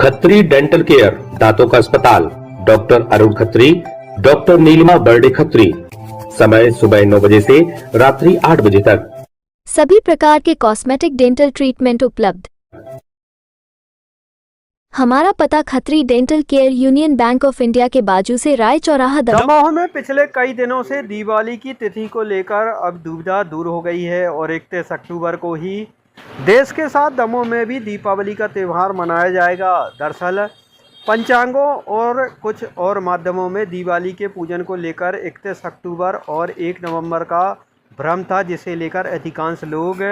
Khatri dental care, दांतों का अस्पताल, डॉक्टर अरुण खत्री, डॉक्टर नीलिमा बर्डे खत्री। समय सुबह 9 बजे से रात्रि 8 बजे तक। सभी प्रकार के कॉस्मेटिक डेंटल ट्रीटमेंट उपलब्ध। हमारा पता Khatri dental care, union bank of India के बाजू से, राय चौराहा, दमोह में पिछले कई दिनों से दिवाली की तिथि को लेकर अब दुविधा दूर हो गई है और 31 अक्टूबर को ही देश के साथ दमोह में भी दीपावली का त्यौहार मनाया जाएगा। दरअसल पंचांगों और कुछ और माध्यमों में दिवाली के पूजन को लेकर 31 अक्टूबर और 1 नवंबर का भ्रम था, जिसे लेकर अधिकांश लोग,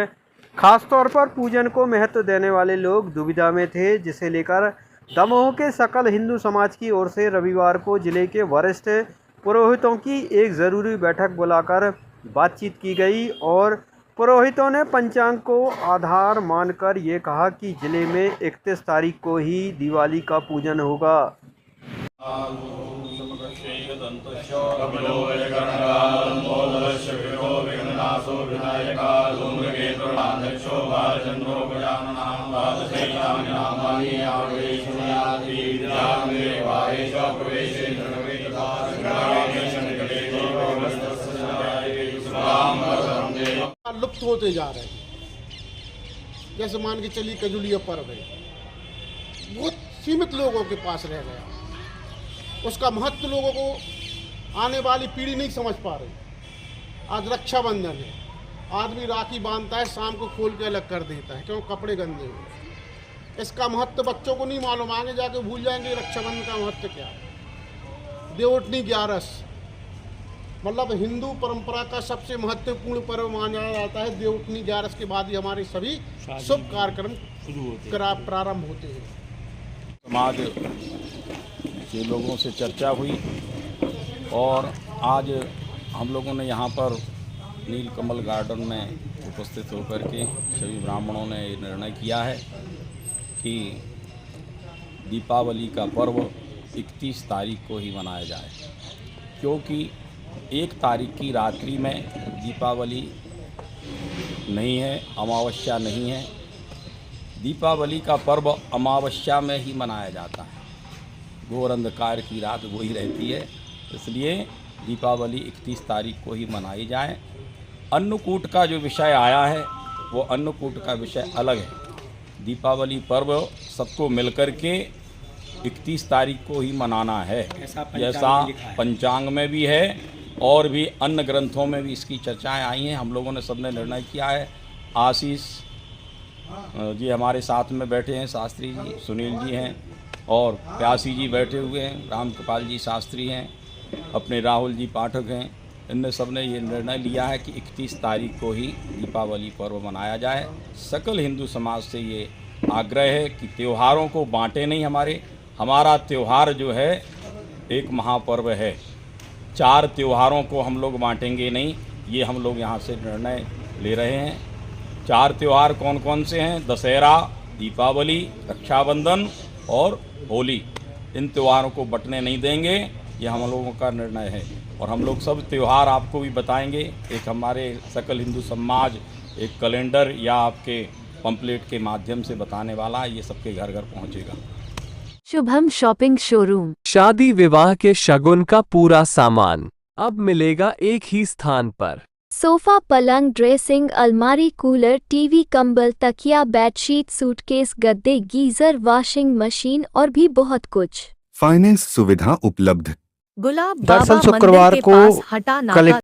खासतौर पर पूजन को महत्व देने वाले लोग, दुविधा में थे, जिसे लेकर दमोह के सकल हिंदू समाज की ओर से रविवार को जिले के वरिष्ठ पुरोहितों की एक ज़रूरी बैठक बुलाकर बातचीत की गई और पुरोहितों ने पंचांग को आधार मानकर ये कहा कि जिले में 31 तारीख को ही दिवाली का पूजन होगा। लुप्त होते जा रहे हैं। जैसे मान के चलिए कजुलिया पर्व है, बहुत सीमित लोगों के पास रह गया। उसका महत्व लोगों को आने वाली पीढ़ी नहीं समझ पा रही। आज रक्षाबंधन है, आदमी राखी बांधता है, शाम को खोल के अलग कर देता है, क्यों? कपड़े गंदे हुए। इसका महत्व बच्चों को नहीं मालूम, आगे जाके भूल जाएंगे रक्षाबंधन का महत्व क्या है। देवउठनी 11, मतलब हिंदू परंपरा का सबसे महत्वपूर्ण पर्व माना जाता है। देवउठनी 11 के बाद ही हमारे सभी शुभ कार्यक्रम प्रारंभ होते हैं। समाज के लोगों से चर्चा हुई और आज हम लोगों ने यहाँ पर नीलकमल गार्डन में उपस्थित होकर के सभी ब्राह्मणों ने ये निर्णय किया है कि दीपावली का पर्व 31 तारीख को ही मनाया जाए, क्योंकि 1 तारीख की रात्रि में दीपावली नहीं है, अमावस्या नहीं है। दीपावली का पर्व अमावस्या में ही मनाया जाता है, घोर अंधकार की रात वो ही रहती है, इसलिए दीपावली 31 तारीख को ही मनाई जाए। अन्नकूट का जो विषय आया है वो अन्नकूट का विषय अलग है। दीपावली पर्व सबको मिलकर के 31 तारीख को ही मनाना है, जैसा पंचांग में भी है और भी अन्य ग्रंथों में भी इसकी चर्चाएं आई हैं। हम लोगों ने सबने निर्णय किया है। आशीष जी हमारे साथ में बैठे हैं, शास्त्री जी, सुनील जी हैं और प्यासी जी बैठे हुए हैं, राम कृपाल जी शास्त्री हैं, अपने राहुल जी पाठक हैं। इनने सबने ये निर्णय लिया है कि 31 तारीख को ही दीपावली पर्व मनाया जाए। सकल हिंदू समाज से ये आग्रह है कि त्योहारों को बांटे नहीं। हमारा त्यौहार जो है एक महापर्व है, 4 त्योहारों को हम लोग बांटेंगे नहीं, ये हम लोग यहाँ से निर्णय ले रहे हैं। 4 त्यौहार कौन कौन से हैं? दशहरा, दीपावली, रक्षाबंधन और होली। इन त्योहारों को बंटने नहीं देंगे, ये हम लोगों का निर्णय है। और हम लोग सब त्यौहार आपको भी बताएंगे। एक हमारे सकल हिंदू समाज एक कैलेंडर या आपके पंपलेट के माध्यम से बताने वाला है, ये सबके घर घर पहुँचेगा। शुभम शॉपिंग शोरूम, शादी विवाह के शगुन का पूरा सामान अब मिलेगा एक ही स्थान पर। सोफा, पलंग, ड्रेसिंग, अलमारी, कूलर, टीवी, कंबल, तकिया, बेडशीट, सूटकेस, गद्दे, गीजर, वॉशिंग मशीन और भी बहुत कुछ। फाइनेंस सुविधा उपलब्ध। गुलाब दरअसल बाबा शुक्रवार मंदिर के को पास हटा नाका